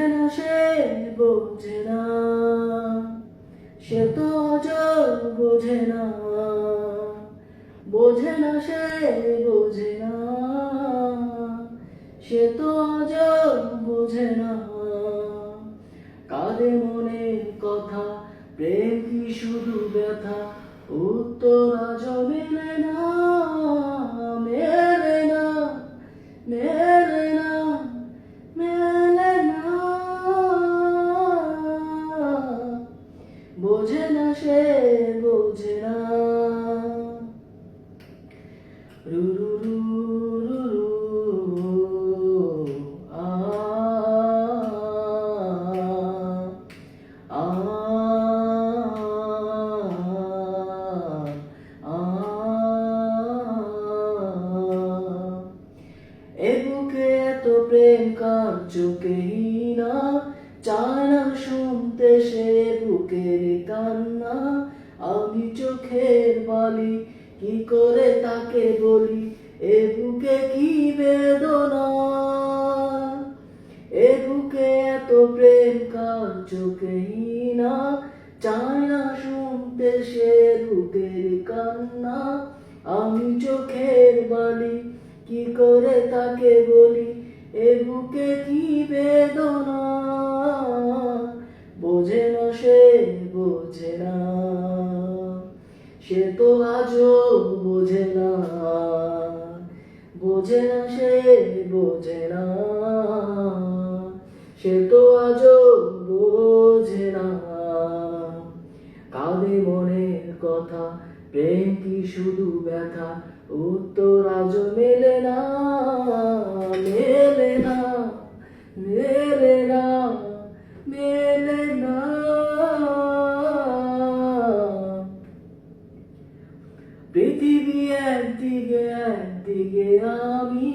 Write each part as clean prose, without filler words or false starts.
বোঝে না সে বোঝে না, সে তো আজ বোঝে না, বোঝে না সে বোঝে না, সে তো আজ বোঝে না। কাঁদে মনের কথা, প্রেম কি শুধু ব্যথা, উত্তর আজ মেলে না, মেলে না, মেলে না, মেলে না। বোঝে না সে বোঝে না। রু রু রু রু রু, আ আ আ এ বুকে এত প্রেম কার চোখেই না, চায় না শুনতে সে বুকের কান্না। আমি চোখের বালি কি করে তাকে বলি, এ বুকে কি বেদনা, এ বুকে এত প্রেম কার চোখেই না, চায় না শুনতে সে বুকের কান্না। আমি চোখের বালি কি করে তাকে বলি, এ বুকে কি বেদনা। বোঝে না সে বোঝে না, সে তো আজও বোঝে না, বোঝে না সে বোঝে না, সে তো আজও বোঝে না। কাঁদে মনের কথা, প্রেম কি শুধু ব্যথা, উত্তর আজ মেলে না, মেলে না, মেলে না, মেলে না। পৃথিবী একদিকে একদিকে আমি,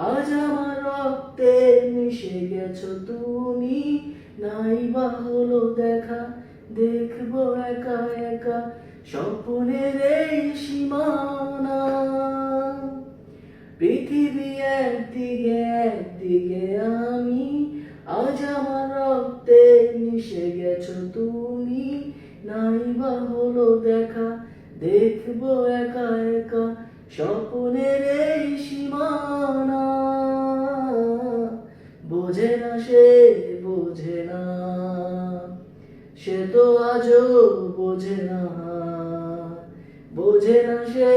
আজ আমার রক্তে মিশে গেছো তুমি। নাই বা হলো দেখা, দেখবো একা একা স্বপ্নের এই সীমানা। পৃথিবী একদিকে একদিকে আমি, আজ আমার রক্তে মিশে গেছো তুমি। নাই বা হলো দেখা, দেখবো একা একা স্বপ্নের এই সীমানা। বোঝে না সে বোঝে না, সে তো আজও বোঝে না, বোঝে না সে